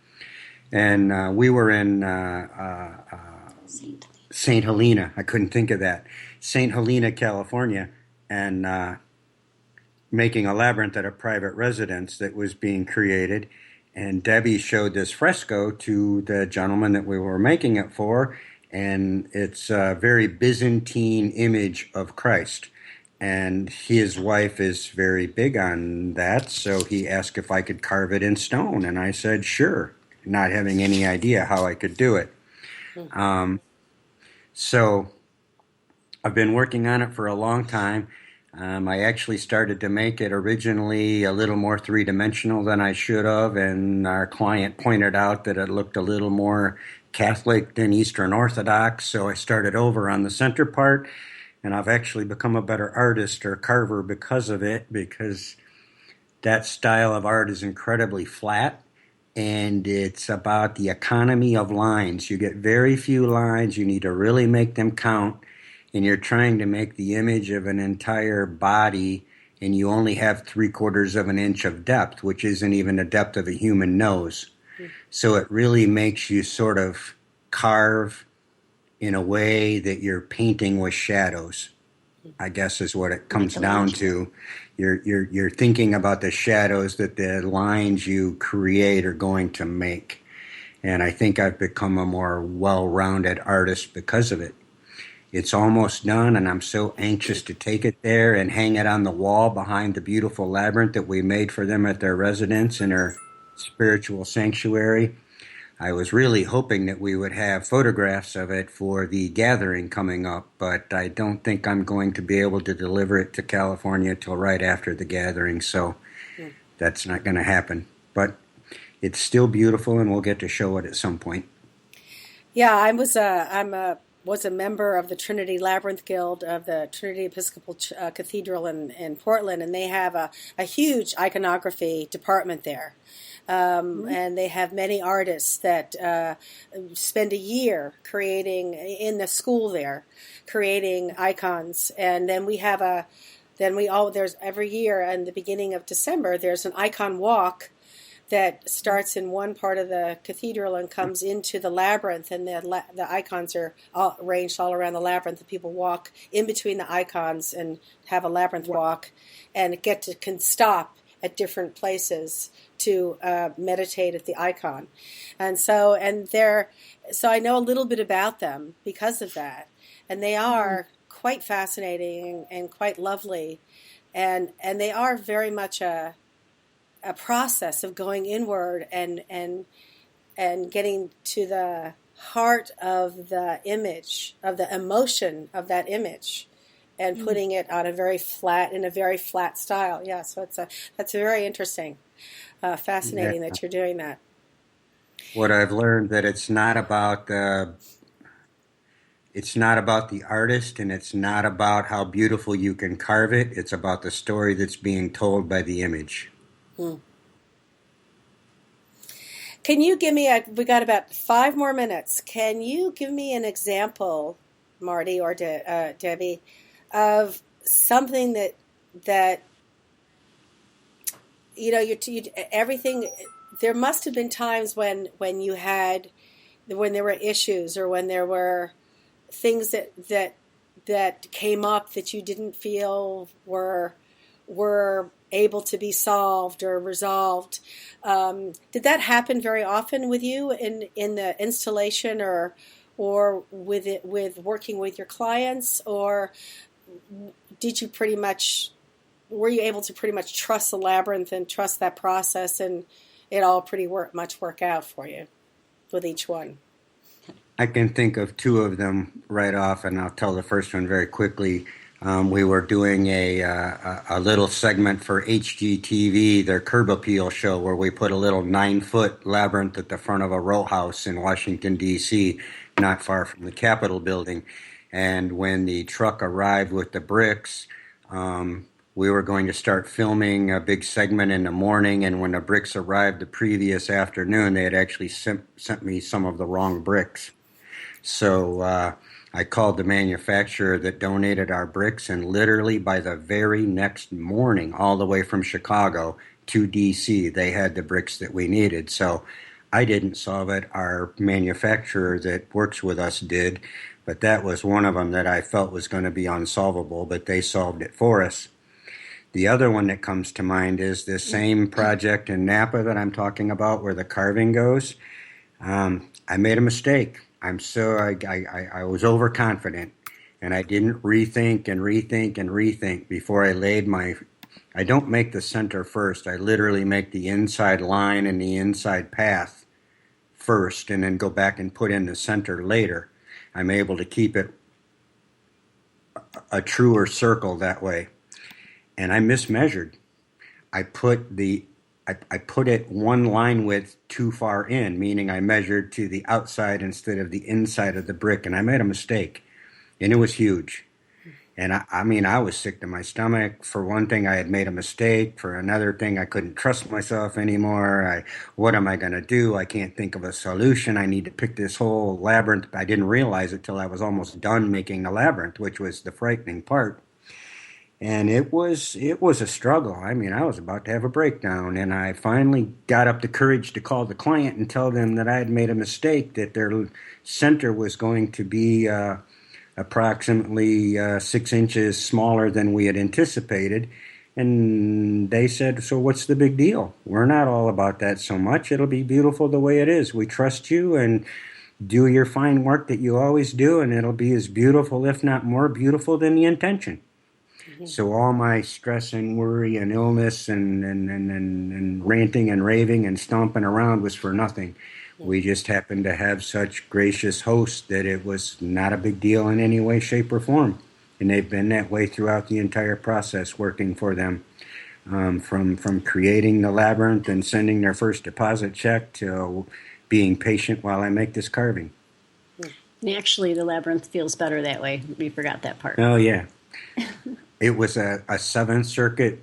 Speaker 3: And we were in St. Helena. I couldn't think of that. St. Helena, California, and making a labyrinth at a private residence that was being created. And Debbie showed this fresco to the gentleman that we were making it for, and it's a very Byzantine image of Christ. And his wife is very big on that, so he asked if I could carve it in stone, and I said sure, not having any idea how I could do it. So I've been working on it for a long time. I actually started to make it originally a little more three-dimensional than I should have, and our client pointed out that it looked a little more Catholic than Eastern Orthodox, so I started over on the center part, and I've actually become a better artist or carver because of it, because that style of art is incredibly flat, and it's about the economy of lines. You get very few lines, you need to really make them count, and you're trying to make the image of an entire body, and you only have 3/4 of an inch of depth, which isn't even the depth of a human nose. So it really makes you sort of carve in a way that you're painting with shadows, I guess is what it comes down to. You're thinking about the shadows that the lines you create are going to make. And I think I've become a more well-rounded artist because of it. It's almost done, and I'm so anxious to take it there and hang it on the wall behind the beautiful labyrinth that we made for them at their residence in their spiritual sanctuary. I was really hoping that we would have photographs of it for the gathering coming up, but I don't think I'm going to be able to deliver it to California till right after the gathering, so that's not going to happen. But it's still beautiful, and we'll get to show it at some point.
Speaker 1: Yeah, was a member of the Trinity Labyrinth Guild of the Trinity Episcopal Cathedral in Portland, and they have a huge iconography department there. And they have many artists that spend a year creating in the school there, creating icons. And then there's every year in the beginning of December, there's an icon walk that starts in one part of the cathedral and comes into the labyrinth, and the icons are all arranged all around the labyrinth. The people walk in between the icons and have a labyrinth walk, and can stop at different places to meditate at the icon. So I know a little bit about them because of that, and they are quite fascinating and quite lovely, and they are very much a process of going inward and getting to the heart of the image, of the emotion of that image, and putting it on in a very flat style. Yeah, so that's very interesting, fascinating that you're doing that.
Speaker 3: What I've learned that it's not about the artist, and it's not about how beautiful you can carve it. It's about the story that's being told by the image.
Speaker 1: Can you give me we got about 5 more minutes. Can you give me an example, Marty or Debbie, of something that everything? There must have been times when there were issues, or when there were things that came up that you didn't feel were able to be solved or resolved. Did that happen very often with you in the installation, or with working with your clients, or were you able to pretty much trust the labyrinth and trust that process, and it all much work out for you with each one?
Speaker 3: I can think of 2 of them right off, and I'll tell the first one very quickly. We were doing a little segment for HGTV, their Curb Appeal show, where we put a little 9-foot labyrinth at the front of a row house in Washington, D.C., not far from the Capitol building. And when the truck arrived with the bricks, we were going to start filming a big segment in the morning, and when the bricks arrived the previous afternoon, they had actually sent me some of the wrong bricks. So I called the manufacturer that donated our bricks, and literally by the very next morning, all the way from Chicago to D.C., they had the bricks that we needed. So I didn't solve it. Our manufacturer that works with us did, but that was one of them that I felt was going to be unsolvable, but they solved it for us. The other one that comes to mind is this same project in Napa that I'm talking about, where the carving goes. I made a mistake. I was overconfident, and I didn't rethink before I laid I don't make the center first. I literally make the inside line and the inside path first, and then go back and put in the center later. I'm able to keep it a truer circle that way. And I mismeasured. I put it one line width too far in, meaning I measured to the outside instead of the inside of the brick, and I made a mistake, and it was huge. And I was sick to my stomach. For one thing, I had made a mistake. For another thing, I couldn't trust myself anymore. What am I going to do? I can't think of a solution. I need to pick this whole labyrinth. I didn't realize it till I was almost done making the labyrinth, which was the frightening part. And it was a struggle. I was about to have a breakdown, and I finally got up the courage to call the client and tell them that I had made a mistake, that their center was going to be approximately 6 inches smaller than we had anticipated. And they said, so what's the big deal? We're not all about that so much. It'll be beautiful the way it is. We trust you, and do your fine work that you always do, and it'll be as beautiful, if not more beautiful, than the intention. Mm-hmm. So all my stress and worry and illness and ranting and raving and stomping around was for nothing. Mm-hmm. We just happened to have such gracious hosts that it was not a big deal in any way, shape, or form. And they've been that way throughout the entire process, working for them. From creating the labyrinth and sending their first deposit check to being patient while I make this carving.
Speaker 2: And actually, the labyrinth feels better that way. We forgot that part.
Speaker 3: Oh, yeah. It was a 7th Circuit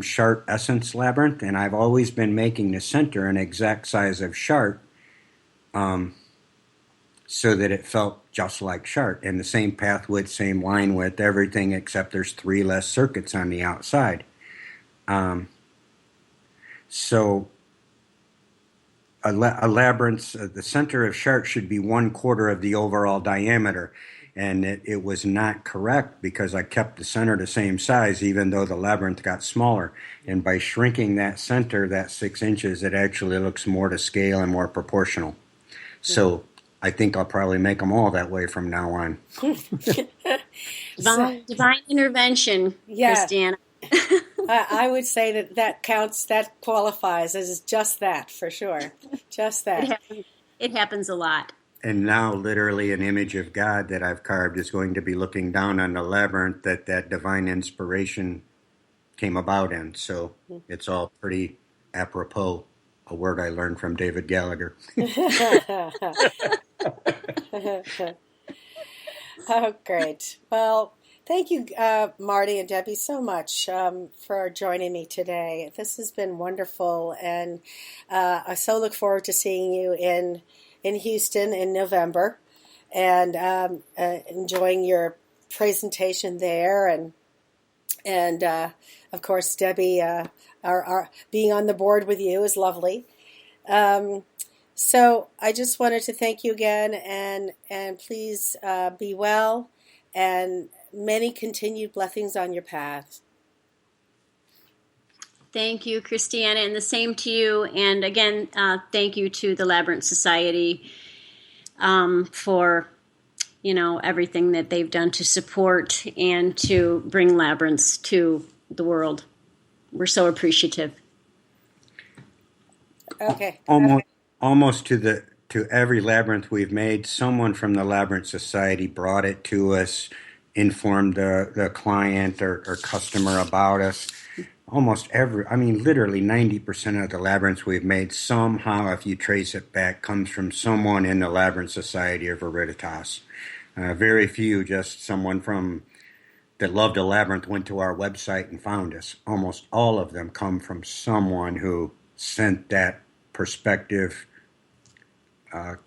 Speaker 3: Chart Essence labyrinth, and I've always been making the center an exact size of Chart so that it felt just like Chart, and the same path width, same line width, everything, except there's 3 less circuits on the outside. So a labyrinth, the center of Chart should be 1/4 of the overall diameter, and it was not correct because I kept the center the same size even though the labyrinth got smaller. And by shrinking that center, that 6 inches, it actually looks more to scale and more proportional. So I think I'll probably make them all that way from now on.
Speaker 2: Divine intervention, yes. Christiana.
Speaker 1: I would say that counts, that qualifies as just that, for sure. Just that.
Speaker 2: It happens a lot.
Speaker 3: And now literally an image of God that I've carved is going to be looking down on the labyrinth that divine inspiration came about in. So it's all pretty apropos, a word I learned from David Gallagher.
Speaker 1: Oh, great. Well, thank you, Marty and Debbie, so much for joining me today. This has been wonderful, and I so look forward to seeing you in Houston in November, and enjoying your presentation there, and of course, Debbie, our being on the board with you is lovely. So I just wanted to thank you again, and please be well, and many continued blessings on your path.
Speaker 2: Thank you, Christiana, and the same to you. And again, thank you to the Labyrinth Society for, everything that they've done to support and to bring labyrinths to the world. We're so appreciative.
Speaker 1: Okay.
Speaker 3: Almost to every labyrinth we've made, someone from the Labyrinth Society brought it to us, informed the client or customer about us. Almost literally 90% of the labyrinths we've made, somehow, if you trace it back, comes from someone in the Labyrinth Society of Veritas. Very few, just someone that loved a labyrinth went to our website and found us. Almost all of them come from someone who sent that perspective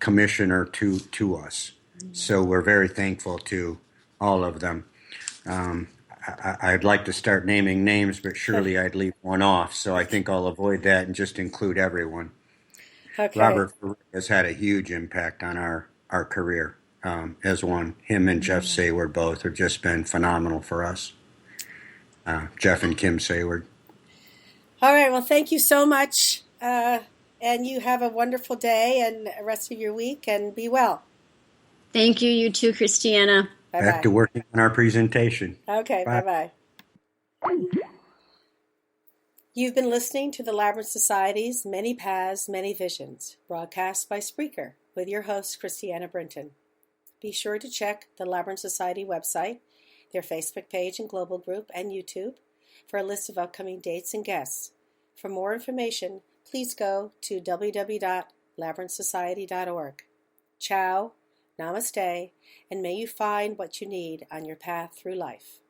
Speaker 3: commissioner to us. So we're very thankful to all of them. I'd like to start naming names, but surely I'd leave one off. So I think I'll avoid that and just include everyone.
Speaker 1: Okay.
Speaker 3: Robert has had a huge impact on our career as one. Him and Jeff Sayward both have just been phenomenal for us. Jeff and Kim Sayward.
Speaker 1: All right. Well, thank you so much. And you have a wonderful day and the rest of your week, and be well.
Speaker 2: Thank you. You too, Christiana.
Speaker 1: Bye-bye.
Speaker 3: Back to working on our presentation.
Speaker 1: Okay, bye-bye. You've been listening to the Labyrinth Society's Many Paths, Many Visions, broadcast by Spreaker, with your host, Christiana Brinton. Be sure to check the Labyrinth Society website, their Facebook page and global group, and YouTube for a list of upcoming dates and guests. For more information, please go to www.labyrinthsociety.org. Ciao, namaste, and may you find what you need on your path through life.